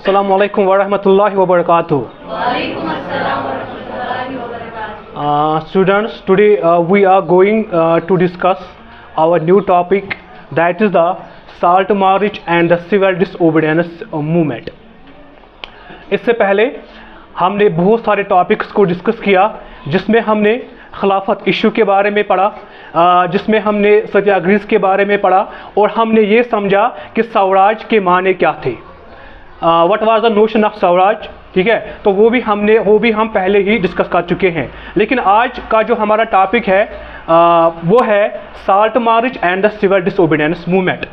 अस्सलामु अलैकुम वरहमतुल्लाहि वबरकातुहू. Students, today we are going to discuss our new topic, that is the salt march and the civil disobedience movement. इससे पहले हमने बहुत सारे टॉपिक्स को डिस्कस किया, जिसमें हमने खिलाफत इशू के बारे में पढ़ा, जिसमें हमने सत्याग्रह के बारे में पढ़ा और हमने ये समझा कि स्वराज के माने क्या थे, what was the notion of Swaraj. ठीक है, तो वो भी हम पहले ही डिस्कस कर चुके हैं. लेकिन आज का जो हमारा टॉपिक है वो है salt march and the civil disobedience movement.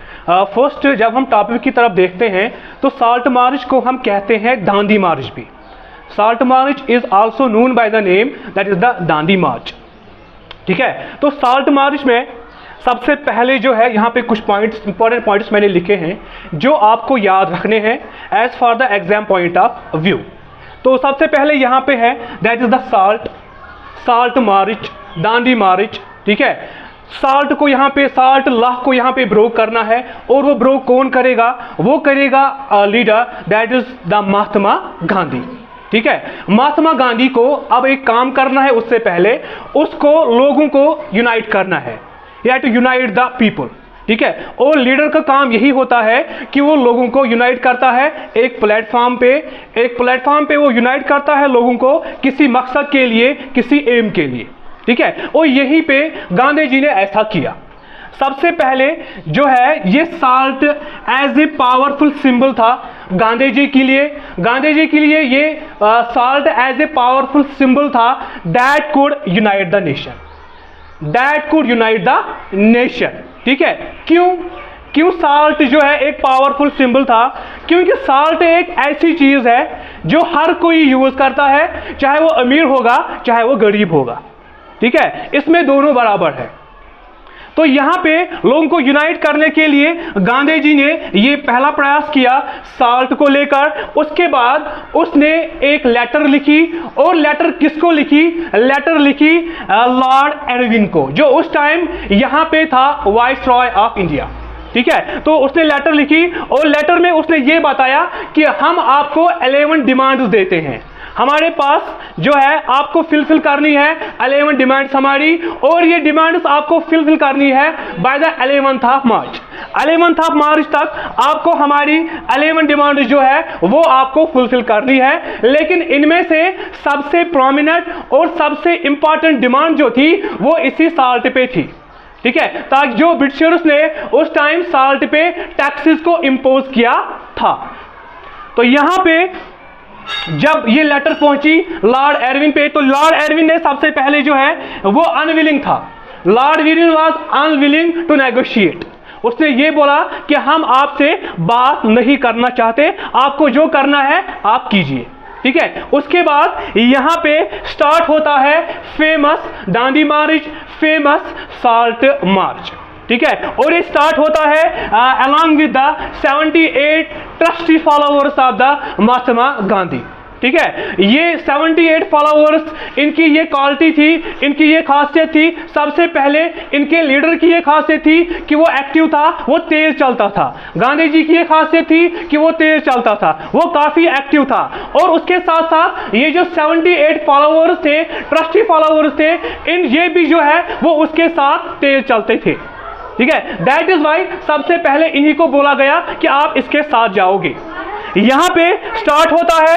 First जब हम टॉपिक की तरफ देखते हैं तो साल्ट मार्च को हम कहते हैं दांडी मार्च भी. Salt march is also known by the name that is the Dandi march. ठीक है, तो साल्ट मार्च में सबसे पहले जो है यहाँ पे कुछ पॉइंट्स, इंपॉर्टेंट पॉइंट्स मैंने लिखे हैं जो आपको याद रखने हैं as for the exam point of view. तो सबसे पहले यहाँ पे है that is the salt march, Dandi march. ठीक है, साल्ट को यहाँ पे, साल्ट लॉ को यहाँ पे ब्रोक करना है, और वो ब्रोक कौन करेगा? वो करेगा leader that is the Mahatma Gandhi. ठीक है, महात्मा गांधी को अब एक काम करना है, उससे पहले उसको लोगों को यूनाइट करना है, या टू यूनाइट द पीपल. ठीक है, और लीडर का काम यही होता है कि वो लोगों को यूनाइट करता है एक प्लेटफॉर्म पे वो यूनाइट करता है लोगों को किसी मकसद के लिए, किसी एम के लिए. ठीक है, और यहीं पे गांधी जी ने ऐसा किया. सबसे पहले जो है ये salt as a powerful symbol था गांधी जी के लिए ये salt as a powerful symbol था that could unite the nation. ठीक है, क्यों साल्ट जो है एक पावरफुल सिंबल था? क्योंकि साल्ट एक ऐसी चीज है जो हर कोई यूज करता है, चाहे वो अमीर होगा चाहे वो गरीब होगा. ठीक है, इसमें दोनों बराबर है. तो यहाँ पे लोगों को यूनाइट करने के लिए गांधी जी ने ये पहला प्रयास किया साल्ट को लेकर. उसके बाद उसने एक लेटर लिखी, और लेटर किसको लिखी? लेटर लिखी लॉर्ड एरविन को, जो उस टाइम यहाँ पे था वाइसरॉय ऑफ इंडिया. ठीक है, तो उसने लेटर लिखी, और लेटर में उसने ये बताया कि हम आपको 11 डिमांड्स देते हैं, हमारे पास जो है आपको फिलफिल करनी है 11 डिमांड्स हमारी, और ये डिमांड्स आपको फिलफिल करनी है by the 11th of March. 11th of March तक आपको हमारी 11 डिमांड जो है वो आपको फुलफिल करनी है. लेकिन इनमें से सबसे प्रोमिनेंट और सबसे इंपॉर्टेंट डिमांड जो थी वो इसी साल्ट पे थी. ठीक है, ताकि जो ब्रिटिशर्स ने उस टाइम साल्ट पे टैक्सेस को इम्पोज किया था. तो यहाँ पे जब ये लेटर पहुंची लॉर्ड एरविन पे, तो लॉर्ड एरविन ने सबसे पहले जो है वो अनविलिंग था. Lord Irwin was unwilling to negotiate. उसने ये बोला कि हम आपसे बात नहीं करना चाहते, आपको जो करना है आप कीजिए. ठीक है, उसके बाद यहाँ पे स्टार्ट होता है famous Dandi march, famous salt march. ठीक है, और ये स्टार्ट होता है along with the 78 trusty followers of the Mahatma Gandhi. ठीक है, ये 78 फॉलोअर्स, इनकी ये क्वालिटी थी, इनकी ये खासियत थी. सबसे पहले इनके लीडर की ये खासियत थी कि वो एक्टिव था, वो तेज चलता था. गांधी जी की ये खासियत थी कि वो तेज चलता था, वो काफी एक्टिव था. और उसके साथ साथ ये जो 78 फॉलोअर्स थे, ट्रस्टी फॉलोअर्स थे, ये भी जो है वो उसके साथ तेज चलते थे. ठीक है, दैट इज वाई सबसे पहले इन्हीं को बोला गया कि आप इसके साथ जाओगे. यहाँ पे स्टार्ट होता है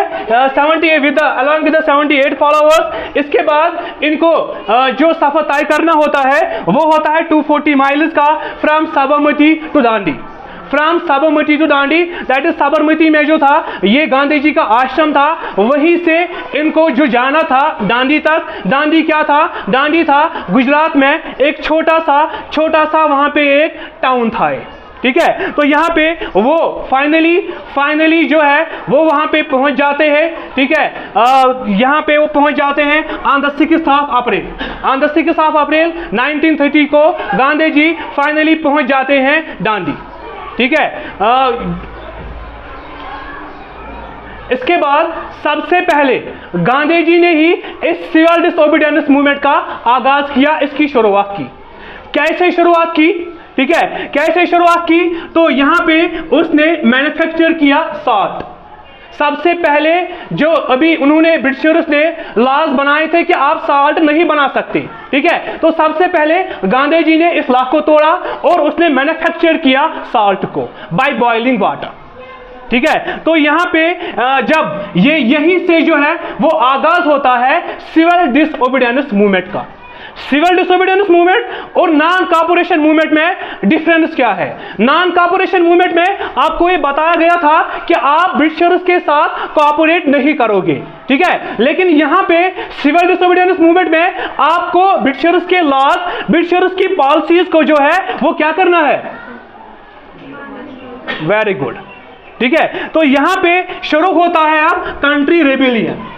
78 अलॉन्ग विद द 78 फॉलोअर्स. इसके बाद इनको जो सफर तय करना होता है वो होता है 240 माइल्स का, from Sabarmati to Dandi. That is Sabarmati में जो था ये गांधी जी का आश्रम था, वहीं से इनको जो जाना था दांडी तक. दांडी क्या था? दांडी था गुजरात में एक छोटा सा वहां पे एक टाउन था. ठीक है, तो यहाँ पे वो फाइनली जो है वो वहां पे पहुंच जाते हैं. ठीक है, यहाँ पे वो पहुंच जाते हैं on the 6th of April 1930 को गांधी जी फाइनली पहुंच जाते हैं दांडी. ठीक है, इसके बाद सबसे पहले गांधी जी ने ही इस सिविल डिसओबीडियंस मूवमेंट का आगाज किया, इसकी शुरुआत की. कैसे शुरुआत की? ठीक है, कैसे शुरुआत की? तो यहां पे उसने मैन्युफैक्चर किया साल्ट. सबसे पहले जो अभी उन्होंने ब्रिटिशर्स ने लॉज बनाए थे कि आप साल्ट नहीं बना सकते, ठीक है। तो सबसे पहले गांधी जी ने इस लॉ को तोड़ा और उसने मैन्युफैक्चर किया साल्ट को बाय बॉइलिंग वाटर, ठीक है। तो यहां पे जब यहीं से जो है वो आगाज होता है सिविल डिसओबीडियंस मूवमेंट का। सिविल डिसओबीडियंस मूवमेंट और नॉन कॉर्पोरेशन मूवमेंट में डिफरेंस क्या है? नॉन कॉर्पोरेशन मूवमेंट में आपको ये बताया गया था कि आप ब्रिटिशर्स के साथ कॉर्पोरेट नहीं करोगे, ठीक है। लेकिन यहां पे सिविल डिसओबीडियंस मूवमेंट में आपको ब्रिटिशर्स के लॉज, ब्रिटिशर्स की पॉलिसीज को जो है वो क्या करना है? वेरी गुड, ठीक है। तो यहां पे शुरू होता है अब कंट्री रेबिलियन।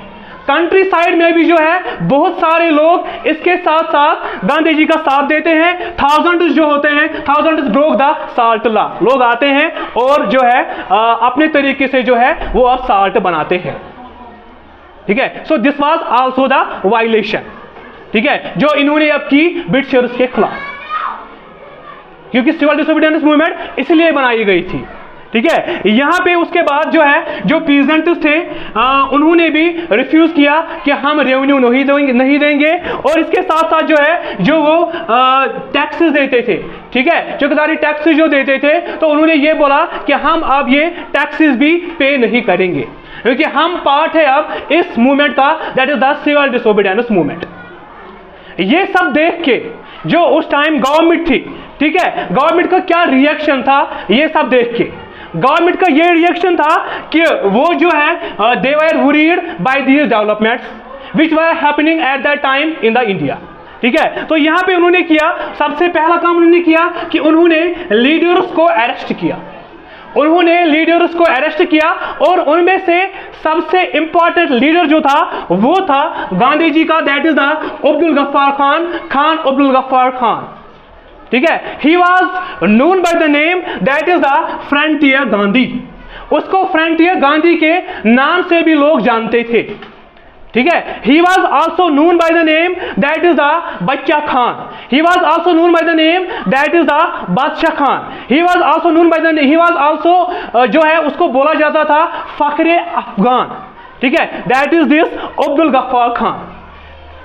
कंट्री साइड में भी जो है बहुत सारे लोग इसके साथ साथ गांधी जी का साथ देते हैं। थाउजेंड्स जो होते हैं, thousands broke the salt law, लोग आते हैं और जो है अपने तरीके से जो है वो अब साल्ट बनाते हैं, ठीक है। So this was also the violation, ठीक है, जो इन्होंने अब की ब्रिटिशर्स के खिलाफ, क्योंकि सिविल डिसओबीडियंस मूवमेंट इसलिए बनाई गई थी, ठीक है। यहां पे उसके बाद जो है जो पीजेंट्स थे उन्होंने भी रिफ्यूज किया कि हम रेवेन्यू नहीं देंगे और इसके साथ साथ जो है जो वो टैक्सेस देते थे, ठीक है, चौकीदारी टैक्सेस जो देते थे, तो उन्होंने ये बोला कि हम अब ये टैक्सेस भी पे नहीं करेंगे क्योंकि हम पार्ट है अब इस मूवमेंट का, that is the civil disobedience movement. ये सब देख के जो उस टाइम गवर्नमेंट थी, ठीक है, गवर्नमेंट का क्या रिएक्शन था, ये सब देख के गवर्नमेंट का ये रिएक्शन था कि वो जो है they were worried by these developments which were happening at that time in the India, ठीक है। तो यहां पे उन्होंने किया, सबसे पहला काम उन्होंने किया कि उन्होंने लीडर्स को अरेस्ट किया। उन्होंने लीडर्स को अरेस्ट किया और उनमें से सबसे इंपॉर्टेंट लीडर जो था वो था गांधी जी का, that is the Abdul Ghaffar Khan, Khan Abdul Ghaffar Khan, ठीक है। He was known by the name that is the frontier Gandhi. उसको फ्रंटियर गांधी के नाम से भी लोग जानते थे, ठीक है। He was also known by the name that is the Bacha Khan. He was also known by the name that is the Badshah Khan. He was also known by the, he was also जो है उसको बोला जाता था फखरे अफगान, ठीक है, that is this Abdul Ghaffar Khan,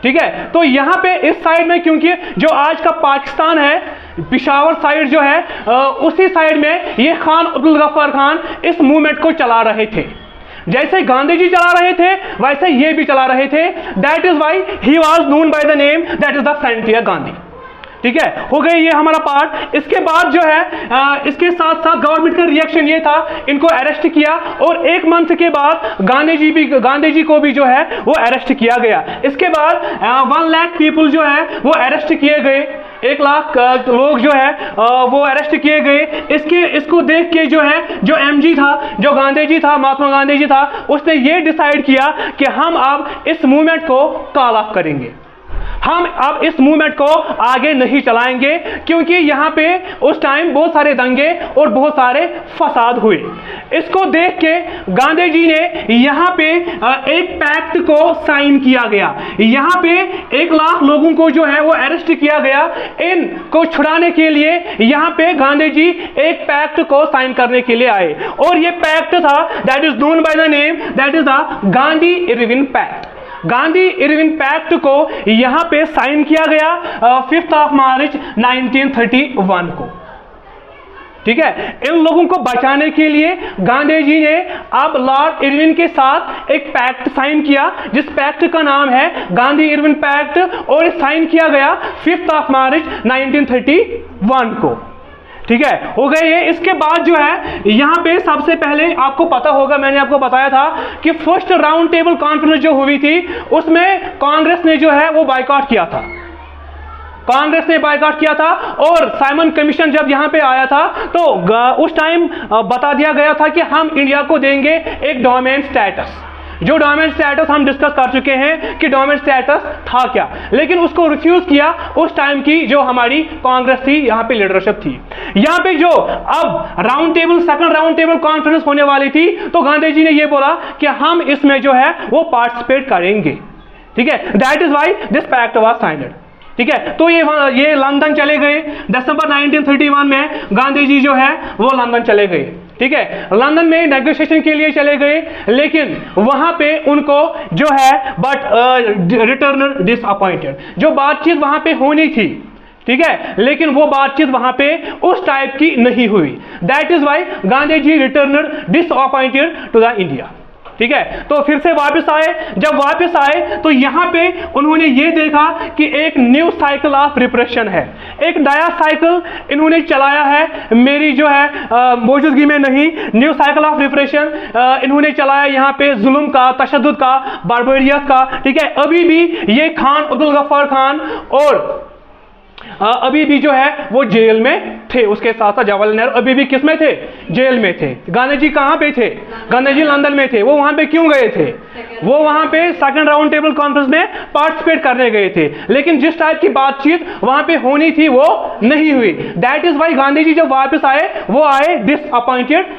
ठीक है। तो यहां पे इस साइड में, क्योंकि जो आज का पाकिस्तान है, पिशावर साइड जो है उसी साइड में ये खान अब्दुल गफ्फार खान इस मूवमेंट को चला रहे थे। जैसे गांधी जी चला रहे थे वैसे ये भी चला रहे थे, that is why he was known by the name that is the frontier Gandhi, ठीक है। हो गई ये हमारा पार्ट। इसके बाद जो है इसके साथ साथ गवर्नमेंट का रिएक्शन ये था, इनको अरेस्ट किया और एक मंथ के बाद गांधी जी को भी जो है वो अरेस्ट किया गया। इसके बाद 1 लाख पीपल जो है वो अरेस्ट किए गए, 1 लाख लोग जो है वो अरेस्ट किए गए। इसको देख के जो है जो एमजी था, जो गांधी जी था, महात्मा गांधी जी था, उसने ये डिसाइड किया कि हम अब इस मूवमेंट को कॉल ऑफ करेंगे, हम अब इस मूवमेंट को आगे नहीं चलाएंगे, क्योंकि यहां पे उस टाइम बहुत सारे दंगे और बहुत सारे फसाद हुए। इसको देख के गांधी जी ने यहां पे एक पैक्ट को साइन किया गया। यहां पे 1 लाख लोगों को जो है वो अरेस्ट किया गया। इनको छुड़ाने के लिए यहां पे गांधी जी एक पैक्ट को साइन करने के लिए आए और ये पैक्ट था, that is known by the name that is the Gandhi Irwin pact. Gandhi Irwin pact को यहां पे साइन किया गया 5 मार्च 1931 को, ठीक है। इन लोगों को बचाने के लिए गांधी जी ने अब लॉर्ड इरविन के साथ एक पैक्ट साइन किया, जिस पैक्ट का नाम है गांधी इरविन पैक्ट, और साइन किया गया 5 मार्च 1931 को, ठीक है। हो गए ये। इसके बाद जो है यहां पे सबसे पहले आपको पता होगा, मैंने आपको बताया था कि फर्स्ट राउंड टेबल कॉन्फ्रेंस जो हुई थी उसमें कांग्रेस ने जो है वो बायकॉट किया था, कांग्रेस ने बायकॉट किया था। और साइमन कमीशन जब यहां पे आया था तो उस टाइम बता दिया गया था कि हम इंडिया को देंगे एक डोमेन स्टेटस। जो डोमेन स्टेटस हम डिस्कस कर चुके हैं कि डोमेन स्टेटस था क्या, लेकिन उसको रिफ्यूज किया उस टाइम की जो हमारी कांग्रेस थी, यहां पे लीडरशिप थी। यहां पे जो अब round table, second round table conference होने वाली थी, तो गांधी जी ने ये बोला कि हम इसमें जो है वो पार्टिसिपेट करेंगे, ठीक है। That is why this pact was signed, ठीक है। तो ये लंदन चले गए दिसंबर 1931 में, गांधी जी जो है वो लंदन चले गए, ठीक है। लंदन में नेगोशिएशन के लिए चले गए, लेकिन वहां पे उनको जो है बट रिटर्नर डिसअपॉइंटेड, जो बातचीत वहां पे होनी थी, ठीक है, लेकिन वो बातचीत वहां पे उस टाइप की नहीं हुई। That is why Gandhi ji returned disappointed to the India, ठीक है। तो फिर से वापस आए, जब वापस आए तो यहां पे उन्होंने ये देखा कि एक न्यू साइकिल ऑफ रिप्रेशन है, एक नया साइकिल इन्होंने चलाया है, मेरी जो है मौजूदगी में नहीं, न्यू साइकिल ऑफ रिप्रेशन इन्होंने चलाया यहाँ पे, जुल्म का, तशद्दुद का, बारबरियत का, ठीक है। अभी भी ये खान अब्दुल गफ्फार खान और अभी भी जो है वो जेल में थे, उसके साथ साथ जवाहरलाल नेहरू अभी भी किस में थे, जेल में थे। गांधी जी कहां पे थे, गांधी जी लंदन में थे। वो वहां पे क्यों गए थे, वो वहां पे सेकंड राउंड टेबल कॉन्फ्रेंस में पार्टिसिपेट करने गए थे, लेकिन जिस टाइप की बातचीत वहां पे होनी थी वो नहीं हुई। दैट इज वाई गांधी जी जब वापस आए वो आए डिसअपॉइंटेड,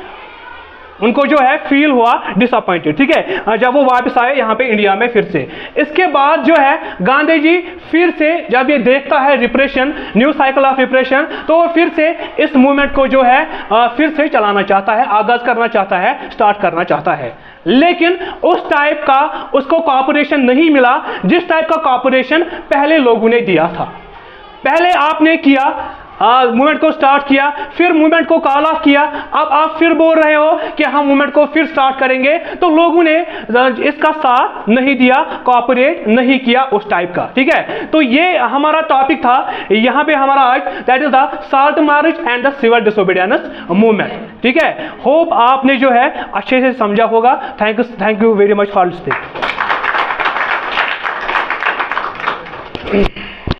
उनको जो है फील हुआ डिसअपॉइंटेड, ठीक है, जब वो वापस आए यहाँ पे इंडिया में फिर से। इसके बाद जो है गांधी जी फिर से जब ये देखता है repression, new cycle of repression, तो वो फिर से इस मूवमेंट को जो है फिर से चलाना चाहता है, आगाज करना चाहता है, स्टार्ट करना चाहता है। लेकिन उस टाइप का उसको कॉपरेशन नहीं मिला जिस टाइप का कॉपरेशन पहले लोगों ने दिया था। पहले आपने किया, मूवमेंट को स्टार्ट किया, फिर मूवमेंट को कॉल ऑफ किया, अब आप फिर बोल रहे हो कि हम मूवमेंट को फिर स्टार्ट करेंगे, तो लोगों ने इसका साथ नहीं दिया, कोऑपरेट नहीं किया उस टाइप का, ठीक है। तो ये हमारा टॉपिक था यहाँ पे हमारा आज, that is the salt march and the civil disobedience movement, ठीक है। होप आपने जो है अच्छे से समझा होगा। Thank you very much for listening.